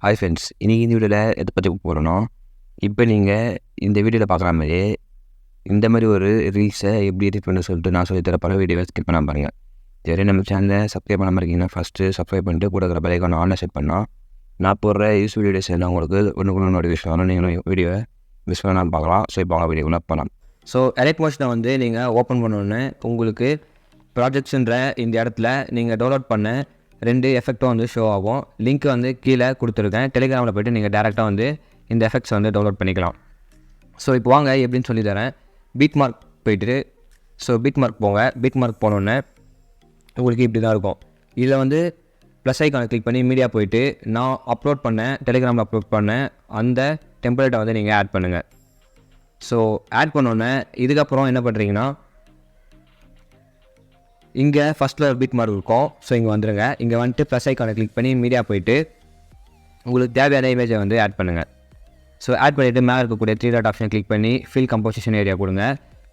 Hi friends, இன்றைக்கி இந்த வீடியோவில் எதை பற்றி போகிறோன்னா, இப்போ நீங்கள் இந்த வீடியோவில் பார்க்குற மாதிரியே இந்த மாதிரி ஒரு ரீல்ஸை எப்படி எடிட் பண்ண சொல்லிட்டு நான் சொல்லித்தர பல வீடியோவை ஸ்கிப் பண்ணாமல் பாருங்கள். இதுவரை நம்ம சேனலை சப்ஸ்கிரைப் பண்ணாமல் இருக்கீங்கன்னா ஃபஸ்ட்டு சப்ஸ்கிரைப் பண்ணிட்டு கூட இருக்கிற பெல்லைக்கான ஆன்லைன் செட் பண்ணால் நான் போடுற யூஸ் வீடியோஸ் எல்லாம் உங்களுக்கு ஒன்று நோட்டிஃபிகேஷன் வரும். நீங்களும் வீடியோவை மிஸ் பண்ணாமல் பார்க்கலாம். ஸோ இப்போ அவங்க வீடியோக்குள்ளே பண்ணலாம். ஸோ அலைட் மோஷனை வந்து நீங்கள் ஓப்பன் பண்ணோன்னே உங்களுக்கு ப்ராஜெக்ட்ஸுன்ற இந்த இடத்துல நீங்கள் டவுன்லோட் பண்ண 2 எஃபெக்ட்டும் வந்து ஷோ ஆகும். லிங்க் வந்து கீழே கொடுத்துருக்கேன். டெலிகிராமில் போய்ட்டு நீங்கள் டேரெக்டாக வந்து இந்த எஃபெக்ட்ஸ் வந்து டவுன்லோட் பண்ணிக்கலாம். ஸோ இப்போ வாங்க எப்படின்னு சொல்லி தரேன். பீட் மார்க் போய்ட்டு பீட் மார்க் போங்க. பீட் மார்க் போனோடனே உங்களுக்கு இப்படி தான் இருக்கும். இதில் வந்து ப்ளஸ் ஐக்கானை கிளிக் பண்ணி மீடியா போய்ட்டு நான் அப்லோட் பண்ணேன், டெலிகிராமில் அப்லோட் பண்ணேன் அந்த டெம்ப்ளேட்டை வந்து நீங்கள் ஆட் பண்ணுங்கள். ஸோ ஆட் பண்ணோன்னே இதுக்கப்புறம் என்ன பண்ணுறீங்கன்னா, இங்கே ஃபஸ்ட்டில் ஒரு பீட் மார்க் இருக்கும். ஸோ இங்கே வந்துடுங்க. இங்கே வந்துட்டு ப்ளஸ் ஐக்கானை கிளிக் பண்ணி மீடியா போய்ட்டு உங்களுக்கு தேவையான இமேஜை வந்து ஆட் பண்ணுங்கள். ஸோ ஆட் பண்ணிவிட்டு மேலே இருக்கக்கூடிய 3 டாட் ஆப்ஷனை கிளிக் பண்ணி ஃபில் கம்போசிஷன் ஏரியா கொடுங்க.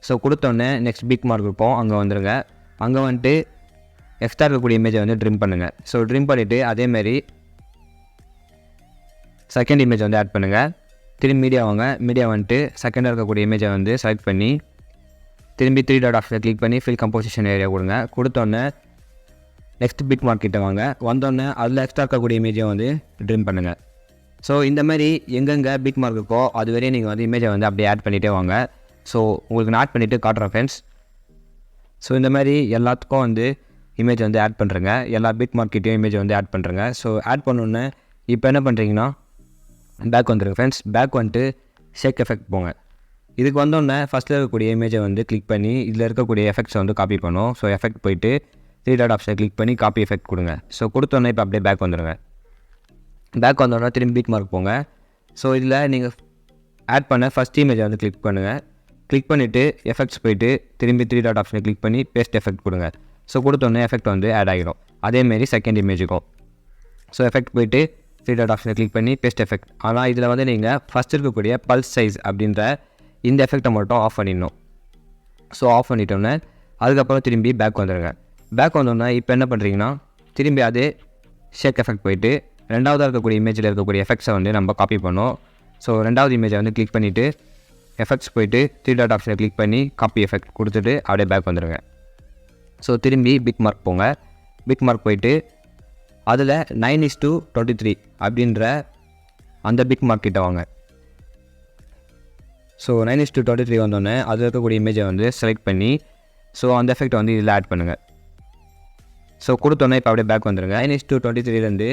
ஸோ கொடுத்தோன்னே நெக்ஸ்ட் பீட் மார்க் இருக்கும், அங்கே வந்துடுங்க. அங்கே வந்துட்டு எக்ஸ்ட்ரா இருக்கக்கூடிய இமேஜை வந்து ட்ரிம் பண்ணுங்கள். ஸோ ட்ரிம் பண்ணிவிட்டு அதேமாரி செகண்ட் இமேஜ் வந்து ஆட் பண்ணுங்கள். திரும்பி மீடியா வாங்க. மீடியா வந்துட்டு செகண்டாக இருக்கக்கூடிய இமேஜை வந்து செலக்ட் பண்ணி திரும்பி 3 டாட் ஆப்ஷனை கிளிக் பண்ணி ஃபில் கம்போசிஷன் ஏரியா கொடுங்க. கொடுத்தோன்னே நெக்ஸ்ட் பிட் மார்க் கிட்ட வாங்க. வந்தோடனே அதில் எக்ஸ்ட்ரா இருக்கக்கூடிய இமேஜை வந்து ட்ரிம் பண்ணுங்கள். ஸோ இந்த மாதிரி எங்கெங்கே பிட் மார்க் இருக்கோ அது வரையும் நீங்கள் வந்து இமேஜை வந்து அப்படியே ஆட் பண்ணிகிட்டே வாங்க. ஸோ உங்களுக்கு நான் ஆட் பண்ணிவிட்டு காட்டுறேன் ஃப்ரெண்ட்ஸ். ஸோ இந்த மாதிரி எல்லாத்துக்கும் வந்து இமேஜ் வந்து ஆட் பண்ணுறேங்க. எல்லா பிட் மார்க்கிட்டையும் இமேஜை வந்து ஆட் பண்ணுறேங்க. ஸோ ஆட் பண்ணோன்னே இப்போ என்ன பண்ணுறீங்கன்னா பேக் வந்துடுங்க ஃப்ரெண்ட்ஸ். பேக் வந்துட்டு ஷேக் எஃபெக்ட் போங்க. இதுக்கு வந்தோடனே ஃபஸ்ட்டில் இருக்கக்கூடிய இமேஜை வந்து கிளிக் பண்ணி இதில் இருக்கக்கூடிய எஃபெக்ட்ஸை வந்து காப்பி பண்ணும். ஸோ எஃபெக்ட் போய்ட்டு 3 டாட் ஆப்ஷனை கிளிக் பண்ணி காப்பி எஃபெக்ட் கொடுங்க. ஸோ கொடுத்தோன்னே இப்போ அப்படியே பேக் வந்துடுங்க. பேக் வந்தோடனே திரும்பி பீட் மார்க் போங்க. ஸோ இதில் நீங்கள் ஆட் பண்ண ஃபஸ்ட் இமேஜை வந்து கிளிக் பண்ணுங்கள். கிளிக் பண்ணிவிட்டு எஃபெக்ட்ஸ் போய்ட்டு திரும்பி 3 டாட் ஆப்ஷனை கிளிக் பண்ணி பேஸ்ட் எஃபெக்ட் கொடுங்க. ஸோ கொடுத்தோன்னே எஃபெக்ட் வந்து ஆட் ஆகிடும். அதேமாரி செகண்ட் இமேஜுக்கும் ஸோ எஃபெக்ட் போய்ட்டு 3 டாட் ஆப்ஷனை கிளிக் பண்ணி பேஸ்ட் எஃபெக்ட். ஆனால் இதில் வந்து நீங்கள் ஃபஸ்ட் இருக்கக்கூடிய பல்ஸ் சைஸ் அப்படின்ற இந்த எஃபெக்டை மட்டும் ஆஃப் பண்ணிடணும். ஸோ ஆஃப் பண்ணிட்டோன்னே அதுக்கப்புறம் திரும்பி பேக் வந்துடுங்க. பேக் வந்தோன்னே இப்போ என்ன பண்ணுறீங்கன்னா திரும்பி அதே ஷேக் எஃபெக்ட் போய்ட்டு ரெண்டாவதாக இருக்கக்கூடிய இமேஜில் இருக்கக்கூடிய எஃபெக்ட்ஸை வந்து நம்ம காப்பி பண்ணோம். ஸோ ரெண்டாவது இமேஜை வந்து கிளிக் பண்ணிவிட்டு எஃபெக்ட்ஸ் போய்ட்டு 3 டாட் ஆப்ஷனை கிளிக் பண்ணி காப்பி எஃபெக்ட் கொடுத்துட்டு அப்படியே பேக் வந்துடுங்க. ஸோ திரும்பி பிட் மார்க் போங்க. பிட் மார்க் போய்ட்டு அதில் 9:23 அப்படின்ற அந்த பிட் மார்க் கிட்ட வாங்க. ஸோ 9:23 வந்தோடனே அதில் இருக்கக்கூடிய இமேஜை வந்து செலக்ட் பண்ணி ஸோ அந்த எஃபெக்ட் வந்து இதில் ஆட் பண்ணுங்கள். ஸோ கொடுத்தோன்னே இப்போ அப்படியே பேக் வந்துடுங்க. 9:23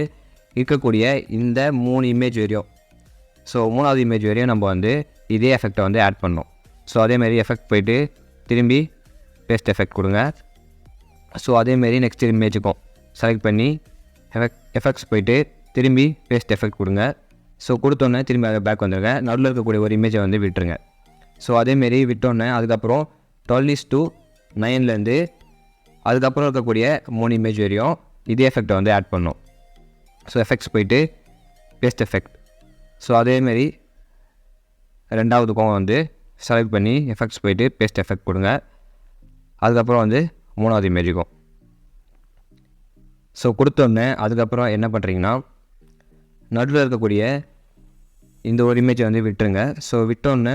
இருக்கக்கூடிய இந்த 3 இமேஜ் வரையும், ஸோ 3வது இமேஜ் வரையும் நம்ம வந்து இதே எஃபெக்டை வந்து ஆட் பண்ணோம். ஸோ அதேமாரி எஃபெக்ட் போய்ட்டு திரும்பி பேஸ்ட் எஃபெக்ட் கொடுங்க. ஸோ அதேமாரி நெக்ஸ்ட் இமேஜுக்கும் செலக்ட் பண்ணி எஃபெக்ட்ஸ் போய்ட்டு திரும்பி பேஸ்ட் எஃபெக்ட் கொடுங்க. ஸோ கொடுத்தோன்னே திரும்பி அதை பேக் வந்துடுங்க. நடுவில் இருக்கக்கூடிய ஒரு இமேஜை வந்து விட்டுருங்க. ஸோ அதேமாரி விட்டோன்னே அதுக்கப்புறம் 12:9 அதுக்கப்புறம் இருக்கக்கூடிய 3 இமேஜ் வரையும் இதே எஃபெக்டை வந்து ஆட் பண்ணோம். ஸோ எஃபெக்ட்ஸ் போய்ட்டு பேஸ்ட் எஃபெக்ட். ஸோ அதேமாரி ரெண்டாவதுக்கும் வந்து செலக்ட் பண்ணி எஃபெக்ட்ஸ் போய்ட்டு பேஸ்ட் எஃபெக்ட் கொடுங்க. அதுக்கப்புறம் வந்து 3வது இமேஜுக்கும் ஸோ கொடுத்தோன்னே அதுக்கப்புறம் என்ன பண்ணுறீங்கன்னா நடுவில் இருக்கக்கூடிய இந்த ஒரு இமேஜை வந்து விட்டுருங்க. ஸோ விட்டோன்னே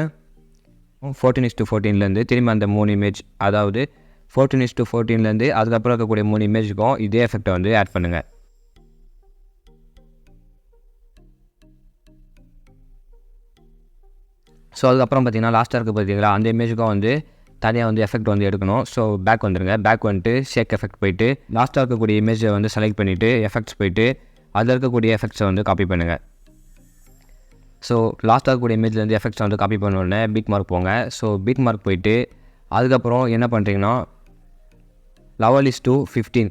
14:14 திரும்பி அந்த 3 இமேஜ், அதாவது 14:14 அதுக்கப்புறம் இருக்கக்கூடிய 3 இமேஜுக்கும் இதே எஃபெக்டை வந்து ஆட் பண்ணுங்கள். ஸோ அதுக்கப்புறம் பார்த்தீங்கன்னா லாஸ்ட்டாக இருக்க பார்த்தீங்களா அந்த இமேஜுக்கும் வந்து தனியாக வந்து எஃபெக்ட் வந்து எடுக்கணும். ஸோ பேக் வந்துடுங்க. பேக் வந்துட்டு ஷேக் எஃபெக்ட் போய்ட்டு லாஸ்ட்டாக இருக்கக்கூடிய இமேஜை வந்து செலக்ட் பண்ணிவிட்டு எஃபெக்ட்ஸ் போய்ட்டு அதில் இருக்கக்கூடிய எஃபெக்ட்ஸை வந்து காப்பி பண்ணுங்கள். ஸோ லாஸ்ட்டாக இருக்கக்கூடிய இமேஜ்லேருந்து எஃபெக்ட்ஸை வந்து காப்பி பண்ணோடனே பீட் மார்க் போங்க. ஸோ பீட் மார்க் போய்ட்டு அதுக்கப்புறம் என்ன பண்ணுறீங்கன்னா 11:15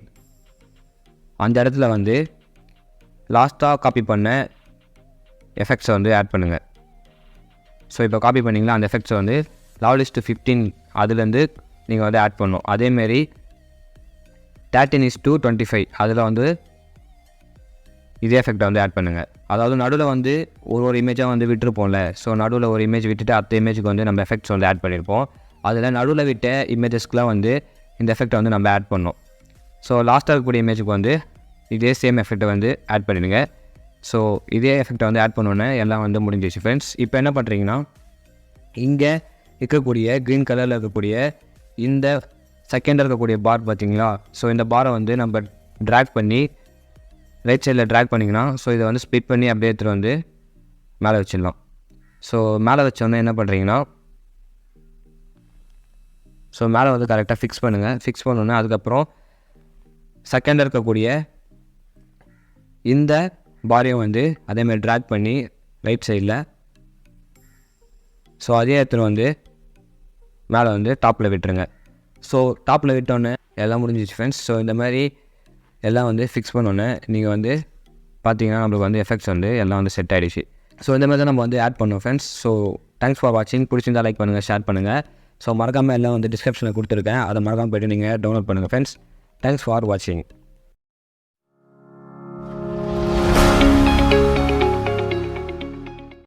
அந்த இடத்துல வந்து லாஸ்ட்டாக காப்பி பண்ண எஃபெக்ட்ஸை வந்து ஆட் பண்ணுங்கள். ஸோ இப்போ காப்பி பண்ணிங்களா அந்த எஃபெக்ட்ஸை வந்து 11:15 அதுலேருந்து நீங்கள் வந்து ஆட் பண்ணணும். அதேமாரி 13:25 அதில் வந்து இதே எஃபெக்டை வந்து ஆட் பண்ணுங்கள். அதாவது நடுவில் வந்து ஒரு இமேஜாக வந்து விட்டுருப்போம்ல. ஸோ நடுவில் ஒரு இமேஜ் விட்டுட்டு அடுத்த இமேஜுக்கு வந்து நம்ம எஃபெக்ட்ஸ் வந்து ஆட் பண்ணியிருப்போம். அதில் நடுவில் விட்ட இமேஜஸ்க்குலாம் வந்து இந்த எஃபெக்டை வந்து நம்ம ஆட் பண்ணோம். ஸோ லாஸ்ட்டாக இருக்கக்கூடிய இமேஜுக்கு வந்து இதே சேம் எஃபெக்டை வந்து ஆட் பண்ணிடுங்க. ஸோ இதே எஃபெக்டை வந்து ஆட் பண்ணோன்னே எல்லாம் வந்து முடிஞ்சிச்சு ஃப்ரெண்ட்ஸ். இப்போ என்ன பண்ணுறீங்கன்னா இங்கே இருக்கக்கூடிய க்ரீன் கலரில் இருக்கக்கூடிய இந்த செகண்டில் இருக்கக்கூடிய பார் பார்த்தீங்களா, ஸோ இந்த பாரை வந்து நம்ம ட்ராக் பண்ணி ரைட் சைடில் ட்ராக் பண்ணிங்கன்னா ஸோ இதை வந்து ஸ்ப்ளிட் பண்ணி அப்படியே எடுத்துகிட்டு வந்து மேலே வச்சிடலாம். ஸோ மேலே வச்சோன்னே என்ன பண்ணுறீங்கன்னா ஸோ மேலே வந்து கரெக்டாக ஃபிக்ஸ் பண்ணுங்கள். ஃபிக்ஸ் பண்ணோன்னே அதுக்கப்புறம் செகண்டில் இருக்கக்கூடிய இந்த பாரையும் வந்து அதேமாதிரி ட்ராக் பண்ணி ரைட் சைடில் ஸோ அதே எடுத்துகிட்டு வந்து மேலே வந்து டாப்பில் விட்டுருங்க. ஸோ டாப்பில் விட்டோன்னே எல்லாம் முடிஞ்சிச்சு ஃப்ரெண்ட்ஸ். ஸோ இந்த மாதிரி எல்லாம் வந்து ஃபிக்ஸ் பண்ணோன்னே நீங்கள் வந்து பார்த்தீங்கன்னா நம்மளுக்கு வந்து எஃபெக்ட்ஸ் வந்து எல்லாம் வந்து செட் ஆகிடுச்சு. ஸோ இந்த மாதிரி தான் நம்ம வந்து ஆட் பண்ணோம் ஃப்ரெண்ட்ஸ். ஸோ தேங்க்ஸ் ஃபார் வாட்சிங். பிடிச்சிருந்தா லைக் பண்ணுங்கள், ஷேர் பண்ணுங்கள். ஸோ மறக்காமல் எல்லாம் வந்து டிஸ்கிரிப்ஷனில் கொடுத்துருக்கேன், அதை மறக்காமல் போய்ட்டு நீங்கள் டவுன்லோட் பண்ணுங்கள் ஃப்ரெண்ட்ஸ். தேங்க்ஸ் ஃபார் வாட்சிங்.